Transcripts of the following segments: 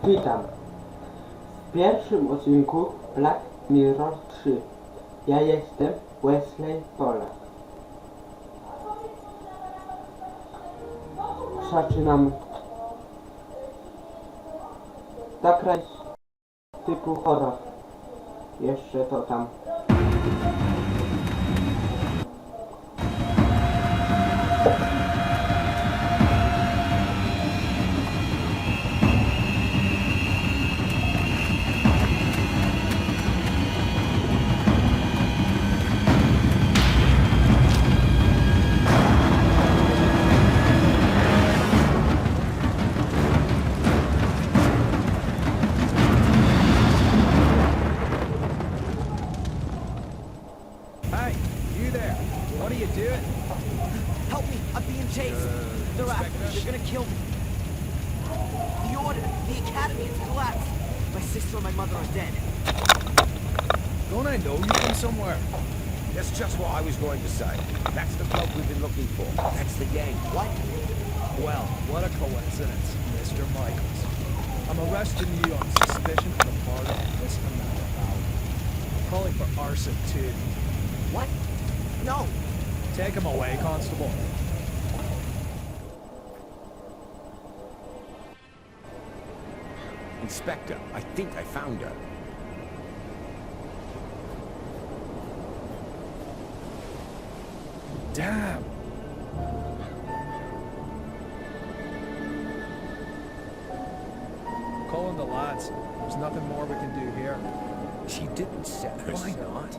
Witam w pierwszym odcinku Black Mirror 3. Ja jestem Wesley Polak. Zaczynamy. Tak typu horror. Jeszcze to tam. Hey, you there. What are you doing? Help me! I'm being chased! They're after me. They're gonna kill me. The Order, the Academy, it's collapsed. My sister and my mother are dead. Don't I know you from somewhere? That's just what I was going to say. That's the bloke we've been looking for. That's the gang. What? Well, what a coincidence, Mr. Michaels. I'm arresting you on suspicion of the part of this amount of power. Calling for arson, too. What? No! Take him away, Constable. Inspector, I think I found her. Damn! Calling the lads. There's nothing more we can do here. She didn't set herself. Why not?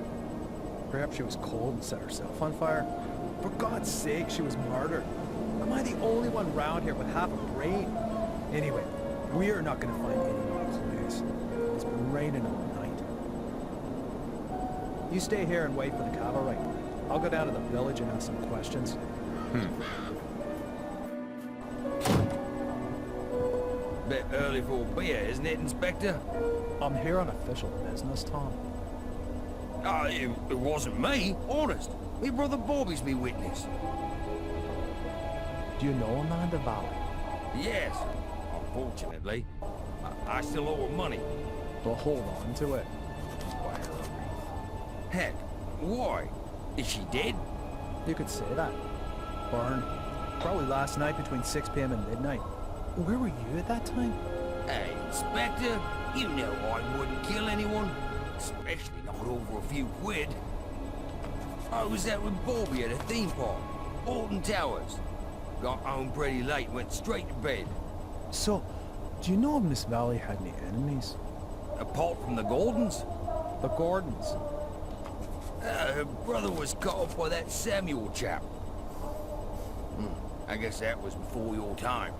Perhaps she was cold and set herself on fire. For God's sake, she was murdered. Am I the only one round here with half a brain? Anyway, we are not going to find any more clues. It's been raining all night. You stay here and wait for the cavalry. I'll go down to the village and ask some questions. Bit early for a beer, isn't it, Inspector? I'm here on official business, Tom. It wasn't me, honest. My brother Bobby's me witness. Do you know Amanda Valley? Yes, unfortunately. I still owe her money. Well, hold on to it. Heck, why? Is she dead? You could say that. Burned. Probably last night between 6 p.m. and midnight. Where were you at that time? Hey, Inspector, you know I wouldn't kill anyone. Especially not over a few quid. I was out with Bobby at a theme park, Alton Towers. Got home pretty late, went straight to bed. So, do you know if Miss Valley had any enemies? Apart from the Gordons? The Gordons. Her brother was cut off by that Samuel chap. I guess that was before your time.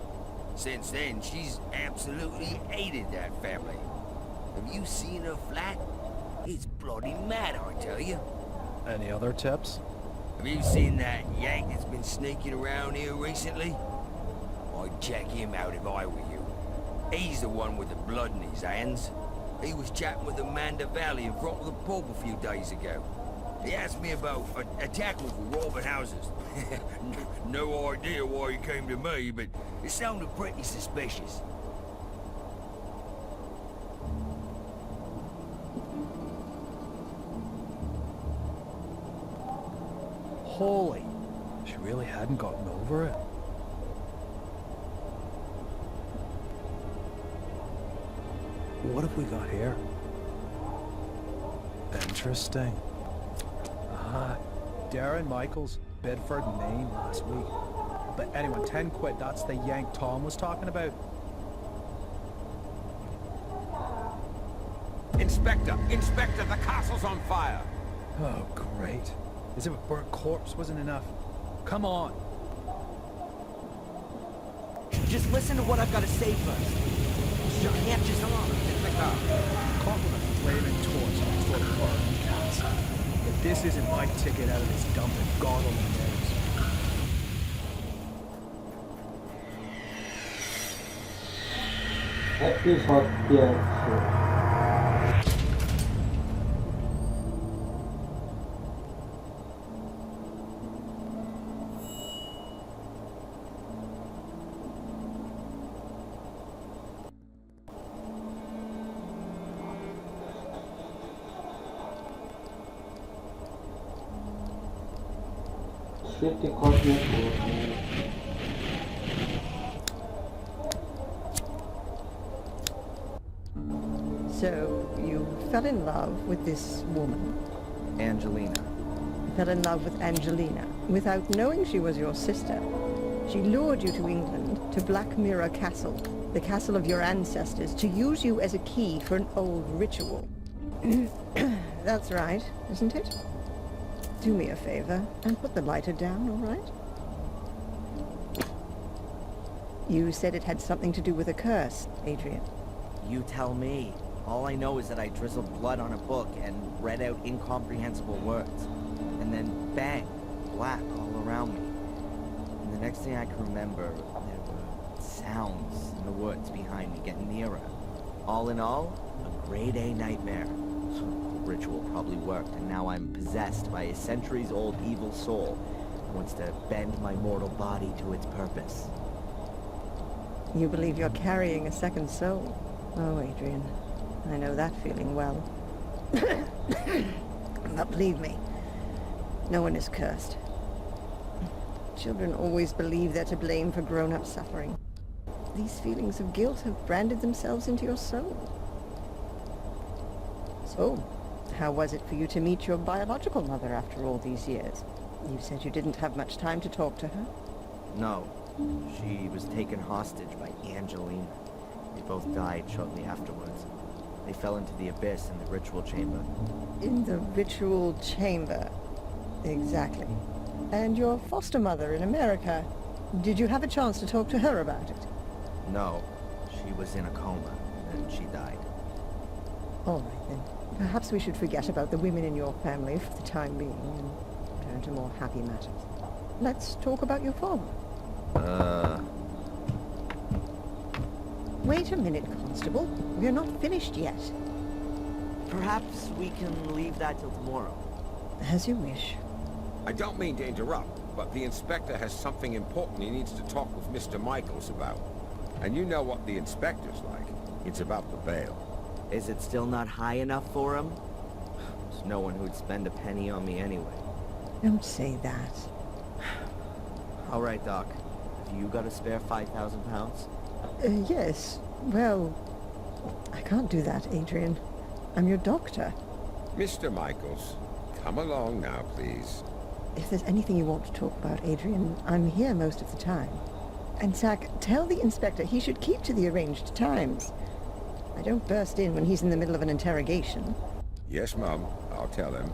Since then, she's absolutely hated that family. Have you seen her flat? It's bloody mad, I tell you. Any other tips? Have you seen that Yank that's been sneaking around here recently? I'd check him out if I were you. He's the one with the blood in his hands. He was chatting with Amanda Valley in front of the pub a few days ago. He asked me about a tackle for robbing houses. No idea why he came to me, but it sounded pretty suspicious. Holy. She really hadn't gotten over it. What have we got here? Interesting. Darren Michaels, Bedford, Maine last week. But anyway, 10 quid, that's the Yank Tom was talking about. Inspector! Inspector, the castle's on fire! Oh, great. As if a burnt corpse wasn't enough. Come on. Just listen to what I've got to say first. You can't just Compliment flaming torch next to a burning castle. But this isn't my ticket out of this dump and God only knows. Epizod pierwszy. 3 tygodnie później. So, you fell in love with this woman. Angelina. Fell in love with Angelina, without knowing she was your sister. She lured you to England, to Black Mirror Castle, the castle of your ancestors, to use you as a key for an old ritual. That's right, isn't it? Do me a favor and put the lighter down, all right? You said it had something to do with a curse, Adrian. You tell me. All I know is that I drizzled blood on a book and read out incomprehensible words. And then bang, black all around me. And the next thing I can remember, there were sounds in the woods behind me getting nearer. All in all, a grade A nightmare. The ritual probably worked, and now I'm possessed by a centuries-old evil soul who wants to bend my mortal body to its purpose. You believe you're carrying a second soul. Oh, Adrian, I know that feeling well. But believe me, no one is cursed. Children always believe they're to blame for grown-up suffering. These feelings of guilt have branded themselves into your soul. So, how was it for you to meet your biological mother after all these years? You said you didn't have much time to talk to her. No, she was taken hostage by Angelina. They both died shortly afterwards. They fell into the abyss in the ritual chamber. In the ritual chamber. Exactly. And your foster mother in America, did you have a chance to talk to her about it? No, she was in a coma, and she died. All right then. Perhaps we should forget about the women in your family for the time being and turn to more happy matters. Let's talk about your father. Wait a minute, Constable. We're not finished yet. Perhaps we can leave that till tomorrow. As you wish. I don't mean to interrupt, but the inspector has something important he needs to talk with Mr. Michaels about. And you know what the inspector's like. It's about the bail. Is it still not high enough for him? There's no one who'd spend a penny on me anyway. Don't say that. All right, Doc. Have you got a spare 5,000 pounds? Yes. Well, I can't do that, Adrian. I'm your doctor. Mr. Michaels, come along now, please. If there's anything you want to talk about, Adrian, I'm here most of the time. And Zach, tell the inspector he should keep to the arranged times. I don't burst in when he's in the middle of an interrogation. Yes, Mum. I'll tell him.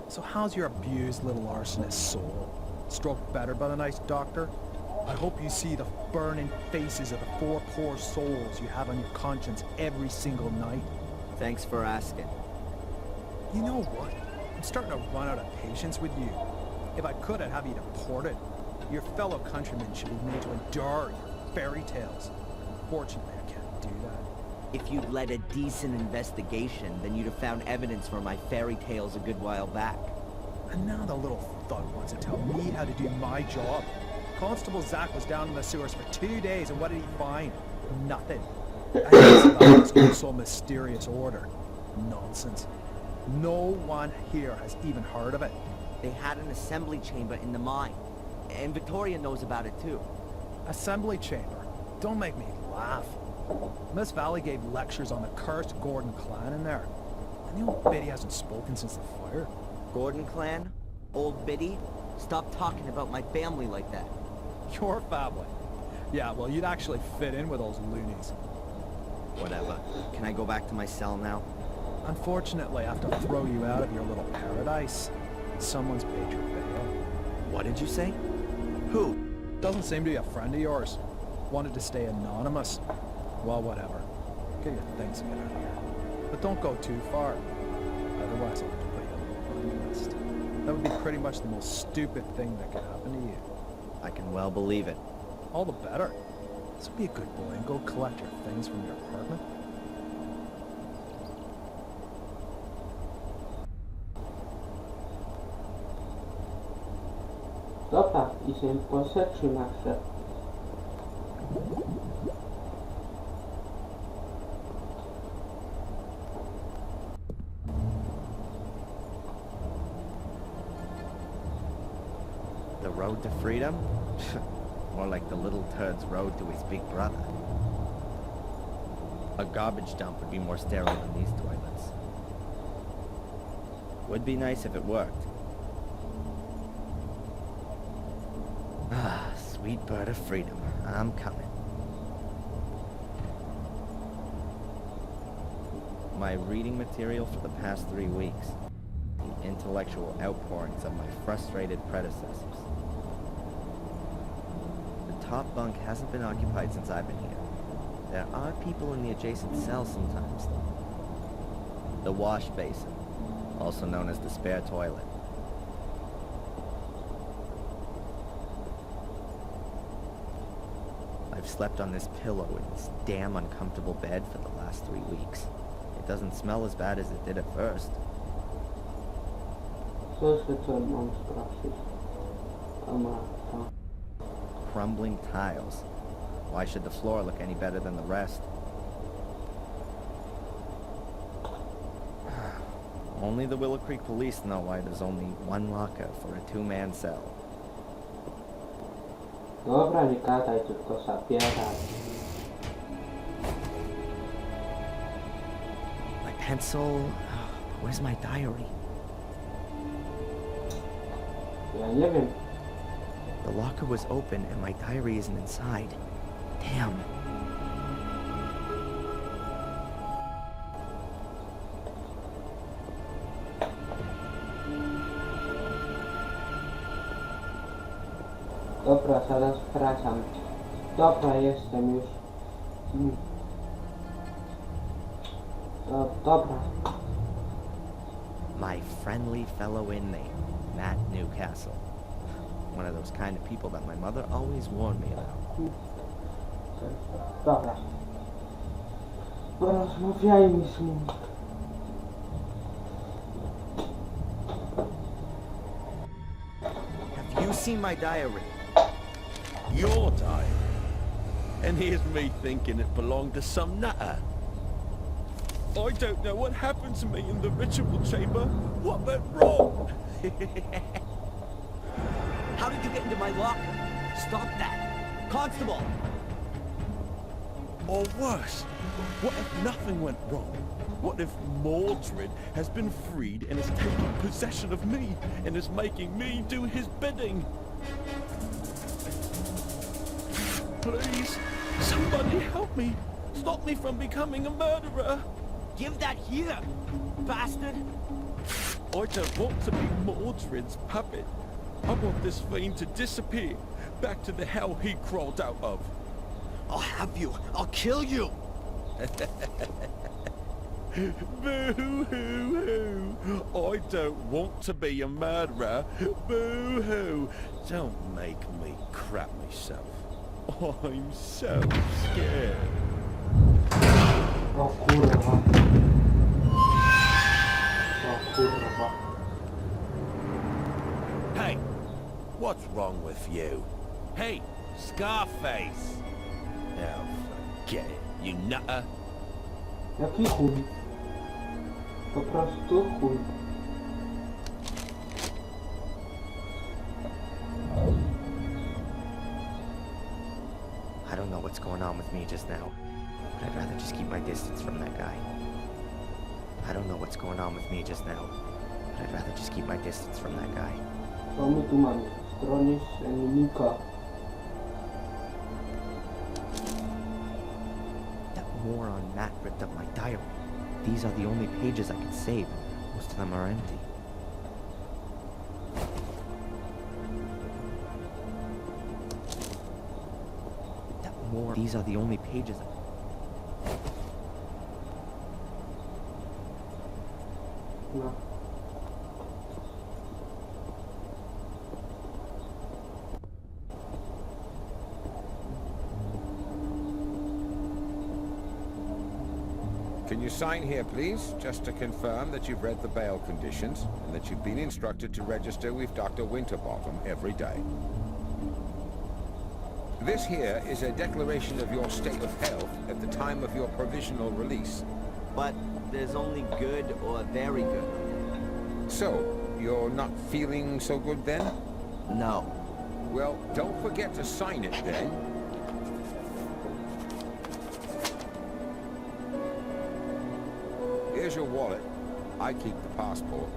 So how's your abused little arsonist soul? Stroked better by the nice doctor? I hope you see the burning faces of the 4 poor souls you have on your conscience every single night. Thanks for asking. You know what? I'm starting to run out of patience with you. If I could, I'd have you deported. Your fellow countrymen should be made to endure your fairy tales. Fortunately, I can't do that. If you'd led a decent investigation, then you'd have found evidence for my fairy tales a good while back. And now the little thug wants to tell me how to do my job. Constable Zach was down in the sewers for 2 days, and what did he find? Nothing. And he's about this also mysterious order. Nonsense. No one here has even heard of it. They had an assembly chamber in the mine. And Victoria knows about it too. Assembly chamber? Don't make me laugh. Miss Valley gave lectures on the cursed Gordon clan in there. And the old biddy hasn't spoken since the fire. Gordon clan? Old Biddy? Stop talking about my family like that. Your family? Yeah, well, you'd actually fit in with those loonies. Whatever. Can I go back to my cell now? Unfortunately, I have to throw you out of your little paradise. Someone's paid your bail. What did you say? Who? Doesn't seem to be a friend of yours. Wanted to stay anonymous. Well, whatever. Get your things and get out of here. But don't go too far. Otherwise, I'll have to put you on the list. That would be pretty much the most stupid thing that could happen to you. I can well believe it. All the better. So be a good boy and go collect your things from your apartment. Dobra, idziemy po rzeczy nasze. road to freedom? More like the little turd's road to his big brother. A garbage dump would be more sterile than these toilets. Would be nice if it worked. Ah, sweet bird of freedom. I'm coming. My reading material for the past 3 weeks. The intellectual outpourings of my frustrated predecessors. The top bunk hasn't been occupied since I've been here. There are people in the adjacent cell sometimes, though. The wash basin, also known as the spare toilet. I've slept on this pillow in this damn uncomfortable bed for the last 3 weeks. It doesn't smell as bad as it did at first. Crumbling tiles. Why should the floor look any better than the rest? Only the Willow Creek police know why there's only one locker for a 2-man cell. Dobra, nie gadaj, tylko zabieraj. My pencil... Where's my diary? Ja nie wiem. The locker was open and my diary isn't inside. Damn. Dobra, zaraz wracam. Dobra, jestem już. Dobra. My friendly fellow inmate, Matt Newcastle. One of those kind of people that my mother always warned me about. Dobra. Porozmawiajmy z nim. Have you seen my diary? Your diary? And here's me thinking it belonged to some nutter. I don't know what happened to me in the ritual chamber. What went wrong? How did you get into my locker? Stop that! Constable! Or worse, what if nothing went wrong? What if Mordred has been freed and is taking possession of me and is making me do his bidding? Please, somebody help me. Stop me from becoming a murderer. Give that here, bastard! I don't want to be Mordred's puppet. I want this fiend to disappear back to the hell he crawled out of. I'll have you! I'll kill you! Boo-hoo-hoo! I don't want to be a murderer. Boo-hoo! Don't make me crap myself. I'm so scared. O kurwa. O kurwa. Hey, what's wrong with you? Hey, Scarface! Oh, forget it, you nutter. Jaki chuj? Po prostu chuj. I don't know what's going on with me just now, but I'd rather just keep my distance from that guy. I don't know what's going on with me just now, but I'd rather just keep my distance from that guy. Co my tu mamy? Stronie silnika. That moron Matt ripped up my diary. These are the only pages I can save. Most of them are empty. These are the only pages. No. Can you sign here, please, just to confirm that you've read the bail conditions and that you've been instructed to register with Dr. Winterbottom every day. This here is a declaration of your state of health at the time of your provisional release. But there's only good or very good. So, you're not feeling so good then? No. Well, don't forget to sign it then. Here's your wallet. I keep the passport.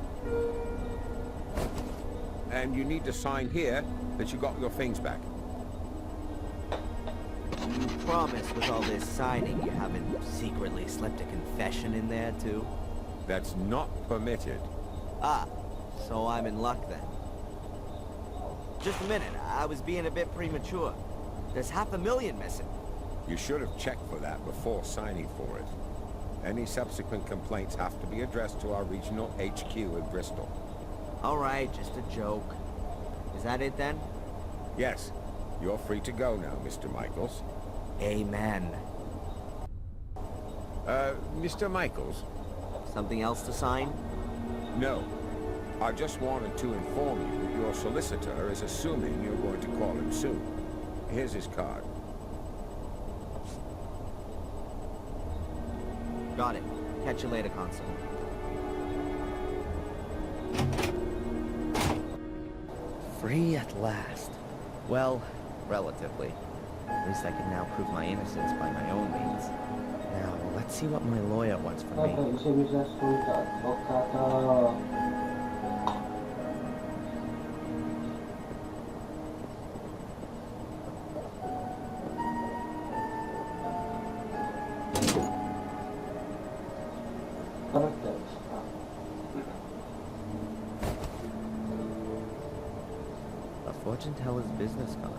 And you need to sign here that you got your things back. You promise with all this signing you haven't secretly slipped a confession in there, too? That's not permitted. Ah, so I'm in luck then. Just a minute, I was being a bit premature. There's $500,000 missing. You should have checked for that before signing for it. Any subsequent complaints have to be addressed to our regional HQ in Bristol. Alright, just a joke. Is that it then? Yes, you're free to go now, Mr. Michaels. Amen. Mr. Michaels? Something else to sign? No. I just wanted to inform you that your solicitor is assuming you're going to call him soon. Here's his card. Got it. Catch you later, Consul. Free at last. Well, relatively. At least I can now prove my innocence by my own means. Now, let's see what my lawyer wants from me. Apa bisa sulta advokator. A fortune teller's business card.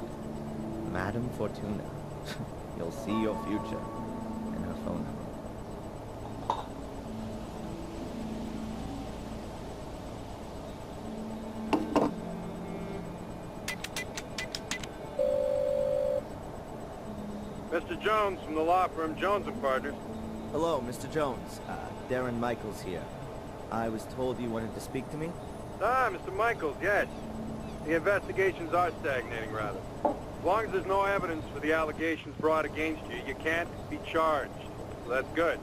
Madame Fortuna. You'll see your future. And her phone number. Mr. Jones from the law firm Jones & Partners. Hello, Mr. Jones. Darren Michaels here. I was told you wanted to speak to me? Ah, Mr. Michaels, yes. The investigations are stagnating, rather. As long as there's no evidence for the allegations brought against you, you can't be charged. So that's good.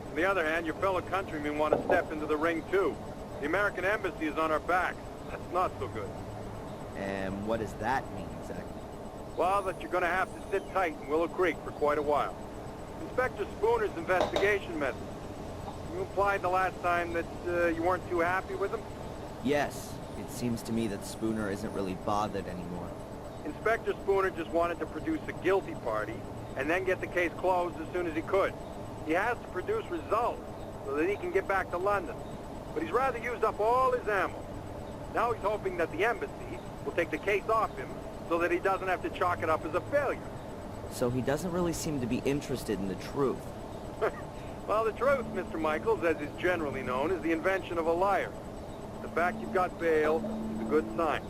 On the other hand, your fellow countrymen want to step into the ring, too. The American embassy is on our backs. That's not so good. And what does that mean exactly? Well, that you're going to have to sit tight in Willow Creek for quite a while. Inspector Spooner's investigation methods. You implied the last time that you weren't too happy with him? Yes. It seems to me that Spooner isn't really bothered anymore. Inspector Spooner just wanted to produce a guilty party and then get the case closed as soon as he could. He has to produce results so that he can get back to London. But he's rather used up all his ammo. Now he's hoping that the embassy will take the case off him so that he doesn't have to chalk it up as a failure. So he doesn't really seem to be interested in the truth. Well, the truth, Mr. Michaels, as is generally known, is the invention of a liar. The fact you've got bail is a good sign.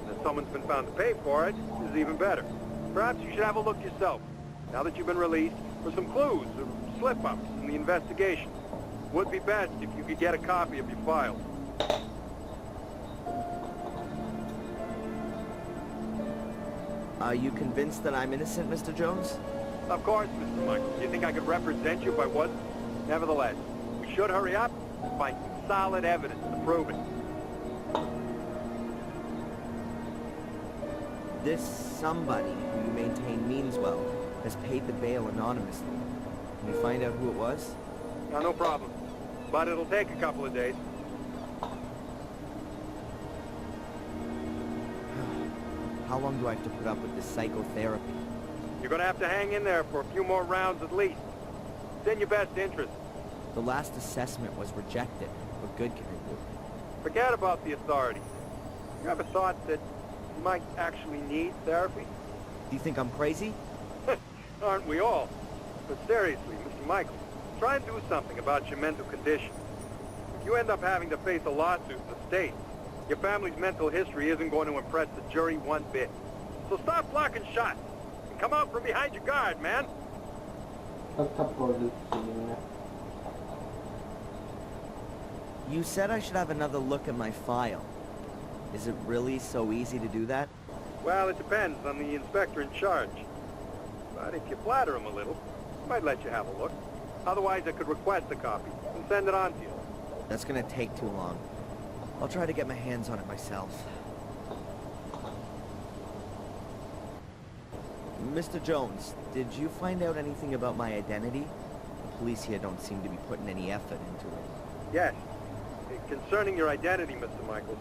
And that someone's been found to pay for it is even better. Perhaps you should have a look yourself, now that you've been released, for some clues or slip-ups in the investigation. Would be best if you could get a copy of your files. Are you convinced that I'm innocent, Mr. Jones? Of course, Mr. Michaels. You think I could represent you if I wasn't? Nevertheless, we should hurry up and find some solid evidence to prove it. This somebody who you maintain means well has paid the bail anonymously. Can you find out who it was? No problem. But it'll take a couple of days. How long do I have to put up with this psychotherapy? You're gonna have to hang in there for a few more rounds at least. It's in your best interest. The last assessment was rejected. What good can it do? Forget about the authorities. You ever thought that you might actually need therapy? Do you think I'm crazy? Aren't we all? But seriously, Mr. Michael, try and do something about your mental condition. If you end up having to face a lawsuit in the States, your family's mental history isn't going to impress the jury one bit. So stop blocking shots and come out from behind your guard, man. Tetap polisinya. You said I should have another look at my file. Is it really so easy to do that? Well, it depends on the inspector in charge. But if you flatter him a little, he might let you have a look. Otherwise, I could request a copy and send it on to you. That's gonna take too long. I'll try to get my hands on it myself. Mr. Jones, did you find out anything about my identity? The police here don't seem to be putting any effort into it. Yes. Concerning your identity, Mr. Michaels,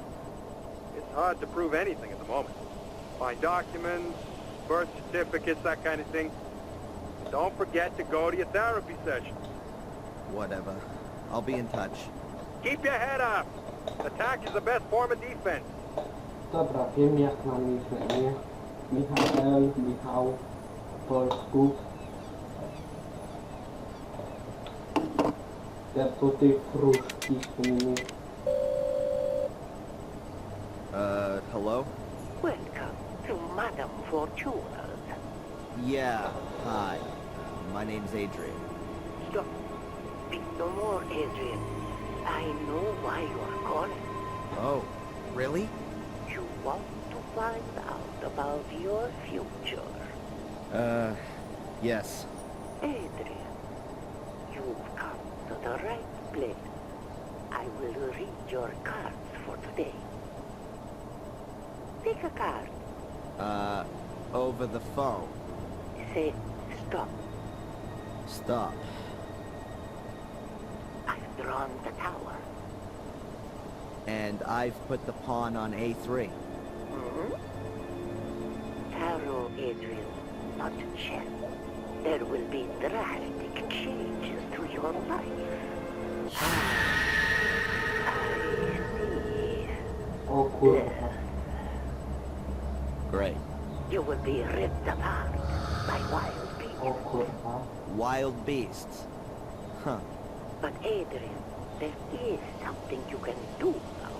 it's hard to prove anything at the moment. Find documents, birth certificates, that kind of thing. And don't forget to go to your therapy session. Whatever. I'll be in touch. Keep your head up. Attack is the best form of defense. Dobra, wiem jak na mnie imię. Michał, po polsku. Ja po tej kruszki z tymi. Hello? Welcome to Madame Fortuna's. Yeah, hi. My name's Adrian. Stop. Speak no more, Adrian. I know why you are calling. Oh, really? You want to find out about your future. Yes. Adrian, you've come to the right place. I will read your cards for today. Pick a card. Over the phone. Say stop. Stop. I've drawn the tower. And I've put the pawn on A3. Tarot, Adrian, not chess. There will be drastic changes to your life. I see. O kurwa. Great. You will be ripped apart by wild O people. kurwa. Wild beasts. Huh. But Adrian, there is something you can do now.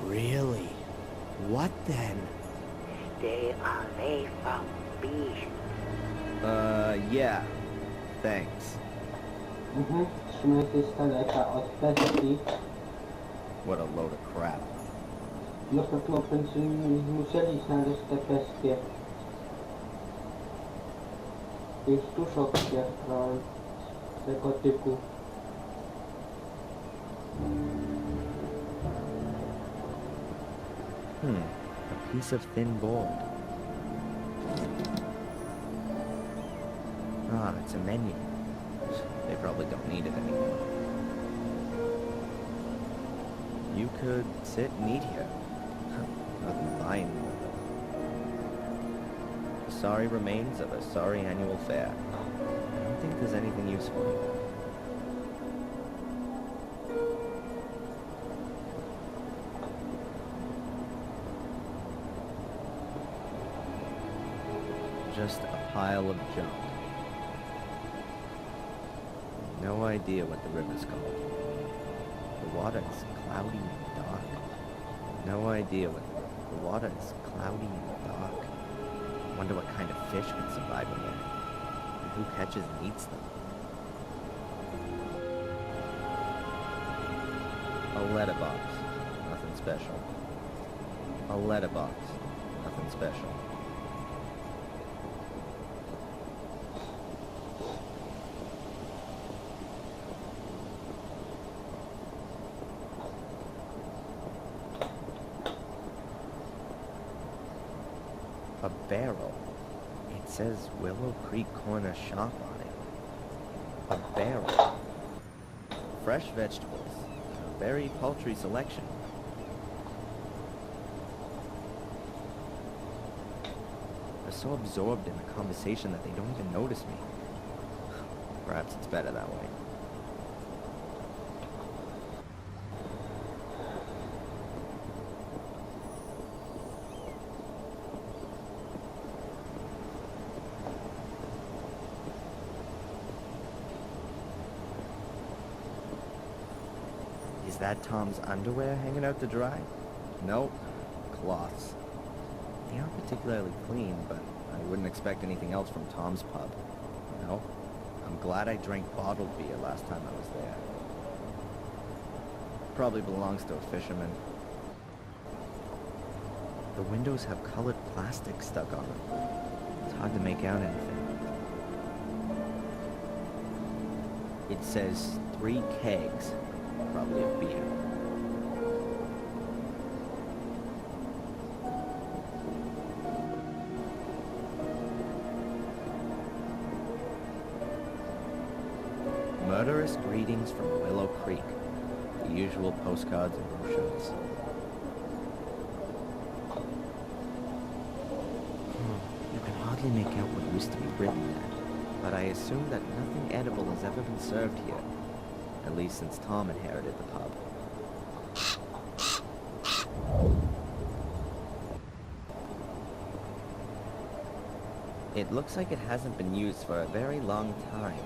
Really? What then? Stay away from beasts. Yeah. Thanks. Trzymaj się z daleka od bestii. What a load of crap. No pewno będziemy musieli znaleźć te bestie. Już dużo wpierdolę tego typu. A piece of thin board. Ah, it's a menu. They probably don't need it anymore. You could sit and eat here. Nothing buying more though. Sorry remains of a sorry annual fair. I don't think there's anything useful here. Just a pile of junk. No idea what the river's called. The water is cloudy and dark. No idea what the water is cloudy and dark. Wonder what kind of fish could survive in there. And who catches and eats them? A letterbox. Nothing special. A letterbox. Nothing special. A barrel. It says Willow Creek Corner Shop on it. A barrel. Fresh vegetables. A very paltry selection. They're so absorbed in the conversation that they don't even notice me. Perhaps it's better that way. Is that Tom's underwear hanging out to dry? Nope. Cloths. They aren't particularly clean, but I wouldn't expect anything else from Tom's pub. No. I'm glad I drank bottled beer last time I was there. Probably belongs to a fisherman. The windows have colored plastic stuck on them. It's hard to make out anything. It says 3 kegs. Probably of beer. Murderous greetings from Willow Creek. The usual postcards and brochures. You can hardly make out what used to be written there, but I assume that nothing edible has ever been served here. At least since Tom inherited the pub. It looks like it hasn't been used for a very long time.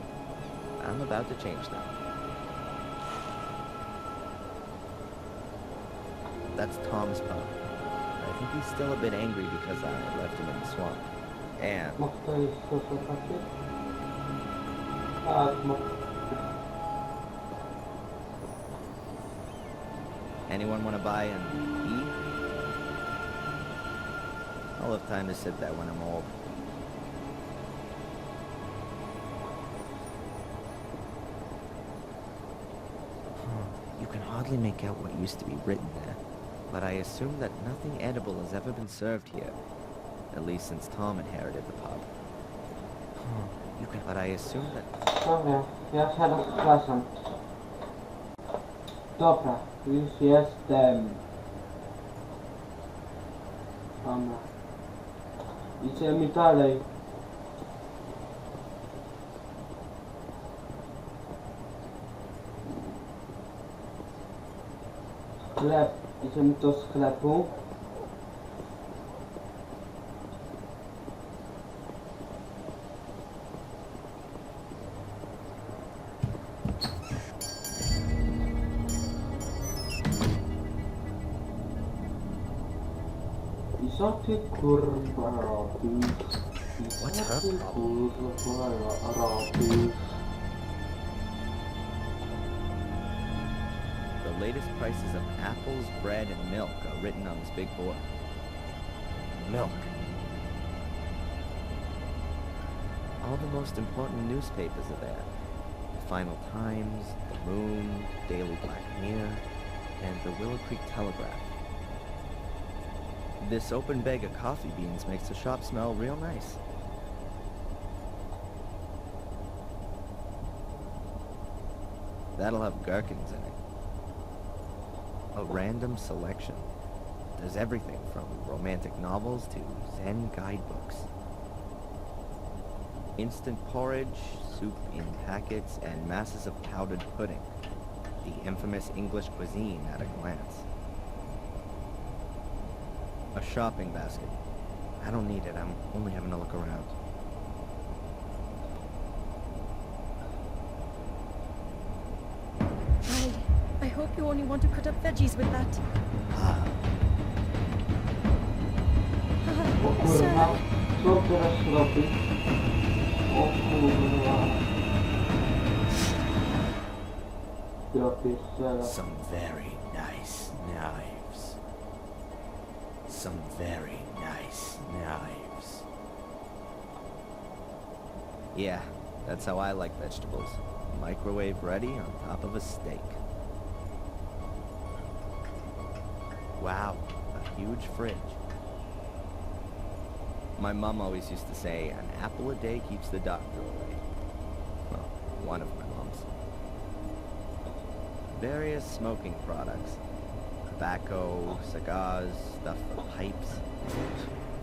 I'm about to change that. That's Tom's pub. I think he's still a bit angry because I left him in the swamp. And Ma kto jeszcze zobaczy? Tak, no. anyone want to buy an E? I'll have time to sit there when I'm old. You can hardly make out what used to be written there, but I assume that nothing edible has ever been served here. At least since Tom inherited the pub. But I assume that... Dobra, ja się rozpraszam. Dobra, już jestem. Dobra. Idziemy dalej. Sklep. Idziemy do sklepu. I co ty kurwa robisz? I co ty kurwa robisz? The latest prices of apples, bread, and milk are written on this big board. Milk. All the most important newspapers are there. The Final Times, The Moon, Daily Black Mirror, and the Willow Creek Telegraph. This open bag of coffee beans makes the shop smell real nice. That'll have gherkins in it. A random selection. There's everything from romantic novels to Zen guidebooks. Instant porridge, soup in packets, and masses of powdered pudding. The infamous English cuisine at a glance. A shopping basket. I don't need it, I'm only having a look around. I hope you only want to cut up veggies with that. O kurwa, co teraz robi? O kurwa. Ja pierdolę. Some very nice knives. Some very nice knives. Yeah, that's how I like vegetables. Microwave ready on top of a steak. Wow, a huge fridge. My mom always used to say, an apple a day keeps the doctor away. Well, one of my moms. Various smoking products. Tobacco, cigars, stuff for pipes.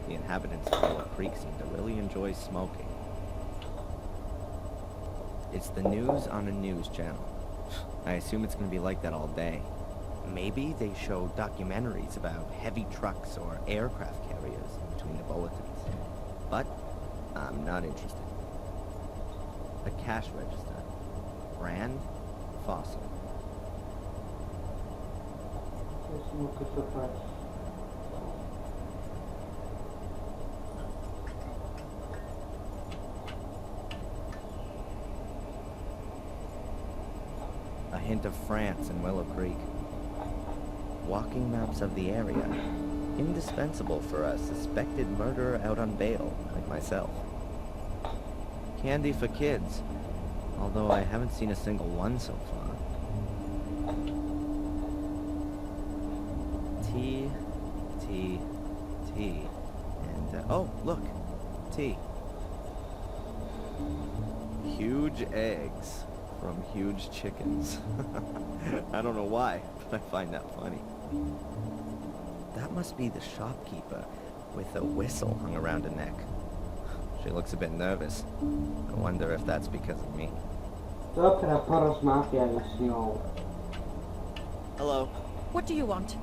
The inhabitants of Willow Creek seem to really enjoy smoking. It's the news on a news channel. I assume it's going to be like that all day. Maybe they show documentaries about heavy trucks or aircraft carriers in between the bulletins. But I'm not interested. A cash register. Brand? Fossil. Też mogę zobaczyć. A hint of France and Willow Creek. Walking maps of the area. Indispensable for a suspected murderer out on bail, like myself. Candy for kids, although I haven't seen a single one so far. Tea, tea, tea, and oh, look, tea. Huge eggs from huge chickens. I don't know why, but I find that funny. That must be the shopkeeper with a whistle hung around her neck. She looks a bit nervous. I wonder if that's because of me. Dobra, porozmawiaj z nią. Hello. What do you want?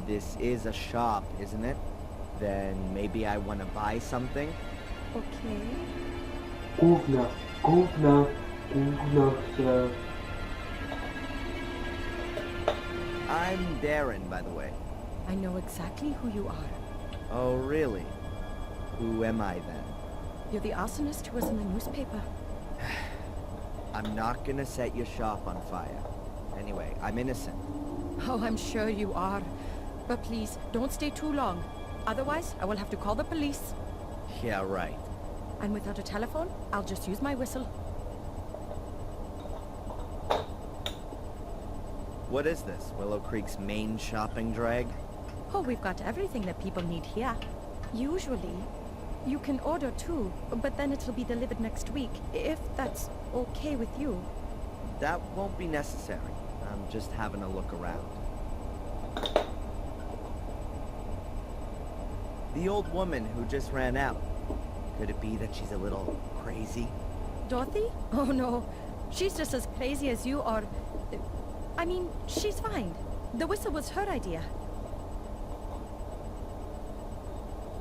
This is a shop, isn't it? Then maybe I want to buy something? Okay. Gówno chcę. I'm Darren, by the way. I know exactly who you are. Oh, really? Who am I then? You're the arsonist who was in the newspaper. I'm not gonna set your shop on fire. Anyway, I'm innocent. Oh, I'm sure you are. But please, don't stay too long. Otherwise, I will have to call the police. Yeah, right. And without a telephone, I'll just use my whistle. What is this? Willow Creek's main shopping drag? Oh, we've got everything that people need here. Usually, you can order too, but then it'll be delivered next week, if that's okay with you. That won't be necessary. I'm just having a look around. The old woman who just ran out. Could it be that she's a little crazy? Dorothy? Oh no, she's just as crazy as you are. I mean, she's fine. The whistle was her idea.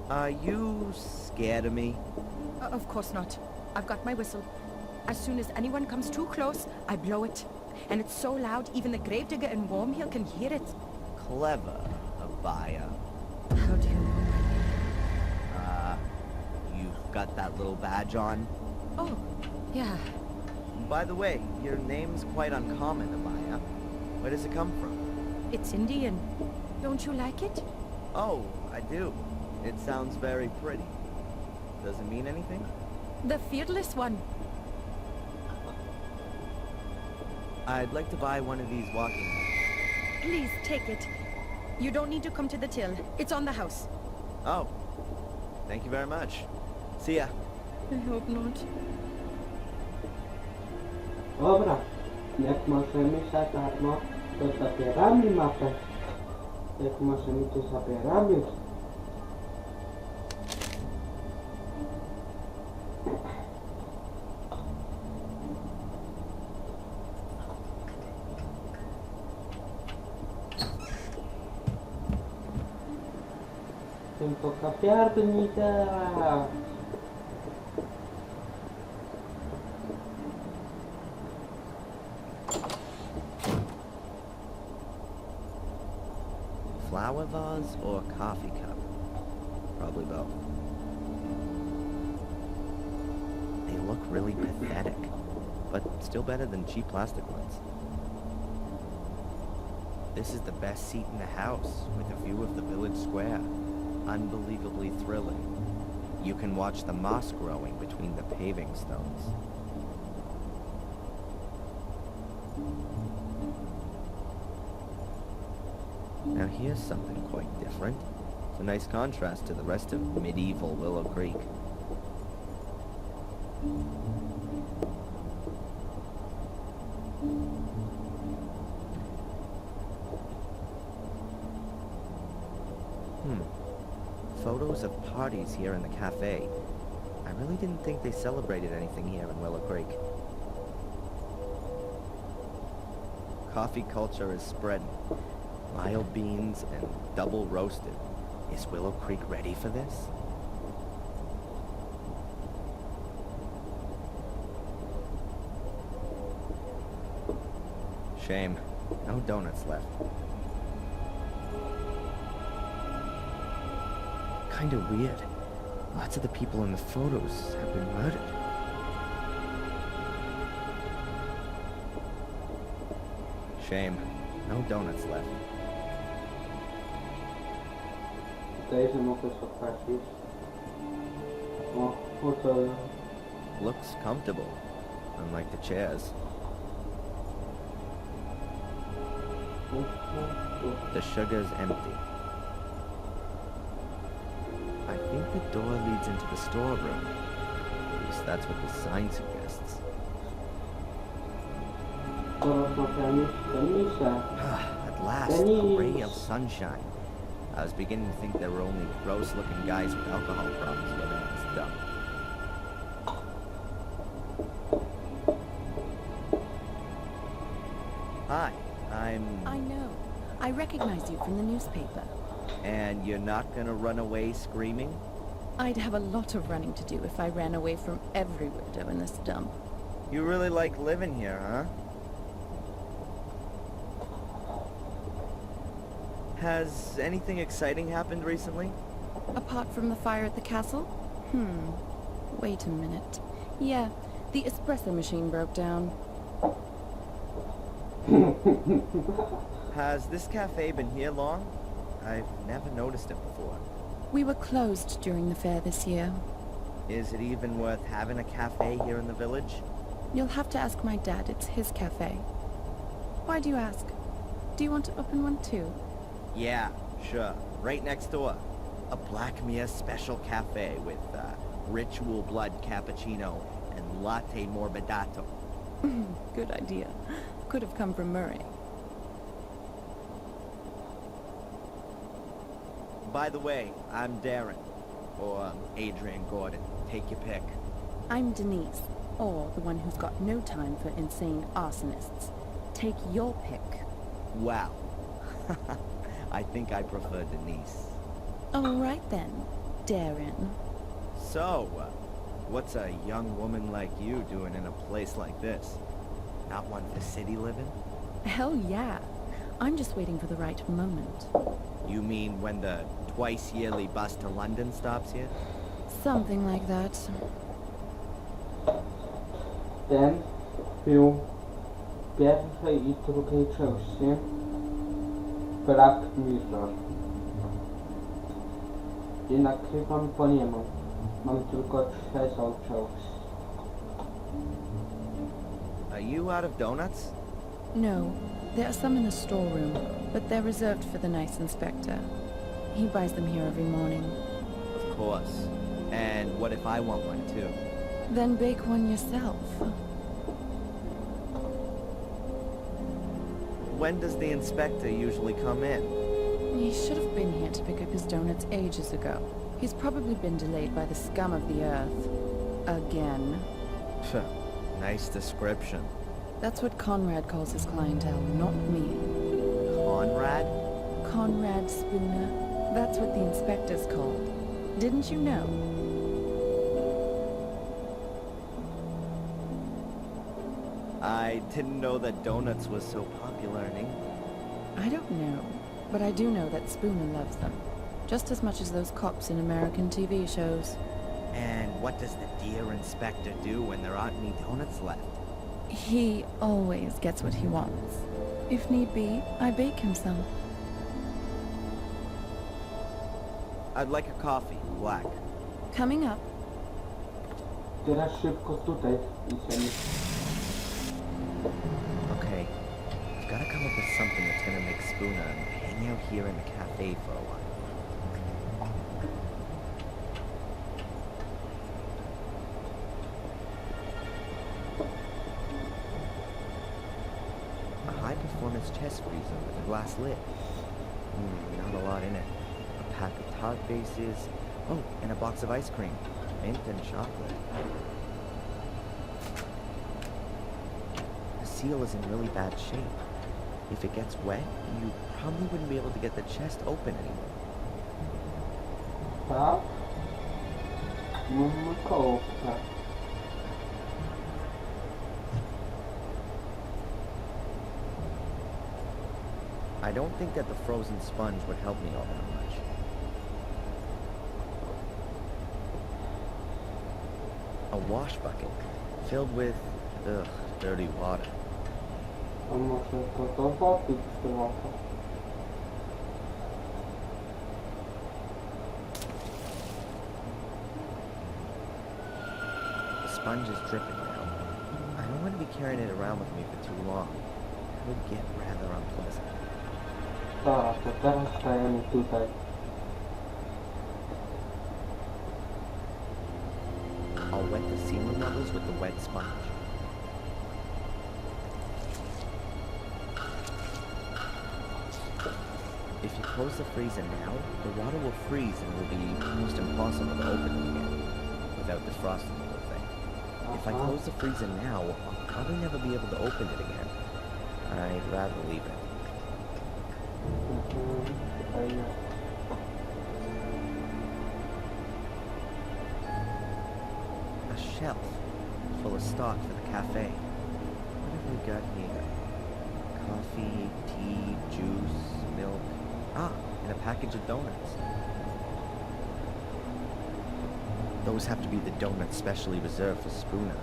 Are you scared of me? Of course not. I've got my whistle. As soon as anyone comes too close, I blow it. And it's so loud, even the gravedigger in Wormhill can hear it. Clever, Abaya. How do you know? You've got that little badge on? Oh, yeah. By the way, your name's quite uncommon, Abaya. Where does it come from? It's Indian. Don't you like it? Oh, I do. It sounds very pretty. Does it mean anything? The fearless one. I'd like to buy one of these walking sticks. Please, take it. You don't need to come to the till. It's on the house. Oh. Thank you very much. See ya. I hope not. Dobra, jak możemy za darmo, to zabieramy mapę. Jak możemy, to zabieramy. Tylko kawiarnica. Flower vase or coffee cup? Probably both. They look really pathetic, but still better than cheap plastic ones. This is the best seat in the house, with a view of the village square. Unbelievably thrilling. You can watch the moss growing between the paving stones. Now here's something quite different. It's a nice contrast to the rest of medieval Willow Creek. Photos of parties here in the cafe. I really didn't think they celebrated anything here in Willow Creek. Coffee culture is spreading. Mild beans and double roasted. Is Willow Creek ready for this? Shame. No donuts left. Kinda weird. Lots of the people in the photos have been murdered. Shame. No donuts left. Deze nog eens wat versjes. Oh, goed. Looks comfortable, unlike the chairs. The sugar's empty. I think the door leads into the storeroom. At least that's what the sign suggests. At last, a ray of sunshine. I was beginning to think there were only gross-looking guys with alcohol problems living in this dump. Hi, I know. I recognize you from the newspaper. And you're not gonna run away screaming? I'd have a lot of running to do if I ran away from every widow in this dump. You really like living here, huh? Has anything exciting happened recently? Apart from the fire at the castle? Wait a minute. Yeah, the espresso machine broke down. Has this cafe been here long? I've never noticed it before. We were closed during the fair this year. Is it even worth having a cafe here in the village? You'll have to ask my dad. It's his cafe. Why do you ask? Do you want to open one too? Yeah, sure. Right next door. A Blackmere special cafe with ritual blood cappuccino and latte morbidato. Good idea. Could have come from Murray. By the way, I'm Darren. Or Adrian Gordon. Take your pick. I'm Denise, or the one who's got no time for insane arsonists. Take your pick. Wow. I think I prefer Denise. All right then, Darren. So, what's a young woman like you doing in a place like this? Not one for city living? Hell yeah. I'm just waiting for the right moment. You mean when the twice-yearly bus to London stops here? Something like that. Ten był w pierwszej i drugiej części Black Mirror. I nagrywam po niemu. Mam tylko trzecią część. Are you out of donuts? No, there are some in the storeroom, but they're reserved for the nice inspector. He buys them here every morning. Of course. And what if I want one too? Then bake one yourself. When does the inspector usually come in? He should have been here to pick up his donuts ages ago. He's probably been delayed by the scum of the earth. Again. Nice description. That's what Conrad calls his clientele, not me. Conrad? Conrad Spooner. That's what the inspector's called. Didn't you know? I didn't know that donuts was so popular in England. I don't know, but I do know that Spooner loves them. Just as much as those cops in American TV shows. And what does the dear inspector do when there aren't any donuts left? He always gets what he wants. If need be, I bake him some. I'd like a coffee, black. Coming up. Teraz szybko tutaj idziemy. Okay, I've got to come up with something that's gonna make Spooner hang out here in the cafe for a while. A high-performance chest freezer with a glass lid. Not a lot in it. A pack of tart bases. Oh, and a box of ice cream. Mint and chocolate. The seal is in really bad shape. If it gets wet, you probably wouldn't be able to get the chest open anymore. Tak? Mamy kołówkę. I don't think that the frozen sponge would help me all that much. A wash bucket filled with, dirty water. A może to do wody przyłapać? The sponge is dripping now. I don't want to be carrying it around with me for too long. It would get rather unpleasant. Tak, to teraz stajemy tutaj. I'll wet the ceiling levels with the wet sponge. close the freezer now, the water will freeze and it will be almost impossible to open it again without defrosting the whole thing. If I close the freezer now, I'll probably never be able to open it again. I'd rather leave it. A shelf full of stock for the cafe. What have we got here? Coffee, tea, juice, milk. Ah, and a package of donuts. Those have to be the donuts specially reserved for Spooner.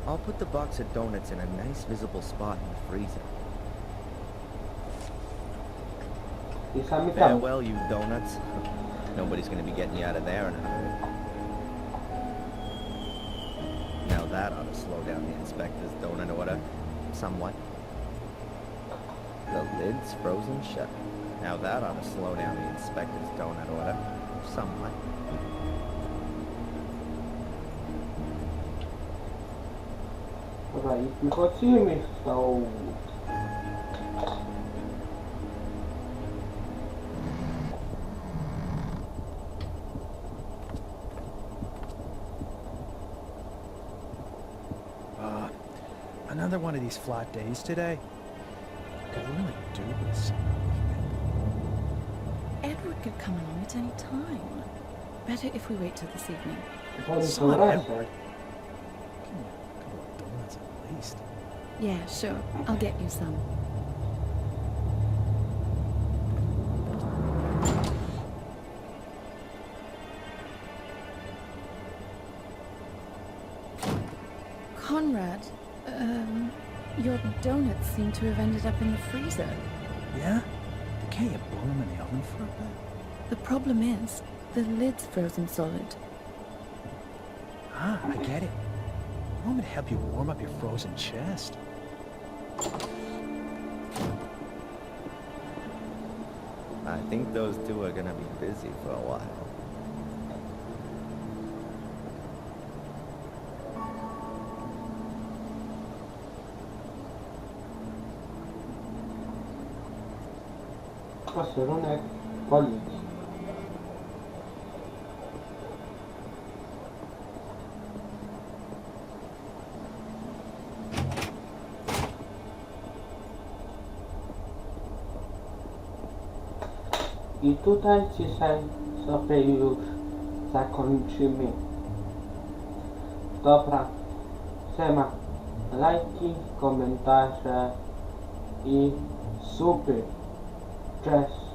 I'll put the box of donuts in a nice visible spot in the freezer. Farewell, you donuts. Nobody's gonna be getting you out of there in a hurry. Now that ought to slow down the inspector's donut order somewhat. The lid's frozen shut. Now that ought to slow down the inspector's donut order somewhat. Dobra, i wychodzimy stąd. Another one of these flat days today. Could really do with some Edward could come along at any time. Better if we wait till this evening. Solid Edward. Give me a couple of donuts at least. Yeah, sure. I'll get you some. Conrad, your donuts seem to have ended up in the freezer. Yeah? Can't you blow them in the oven for a bit? The problem is, the lid's frozen solid. Ah, I get it. You want me to help you warm up your frozen chest? I think those two are gonna be busy for a while. Posterunek policji. I tutaj dzisiaj sobie już zakończymy. Dobra, siema, lajki, komentarze i suby. Cześć.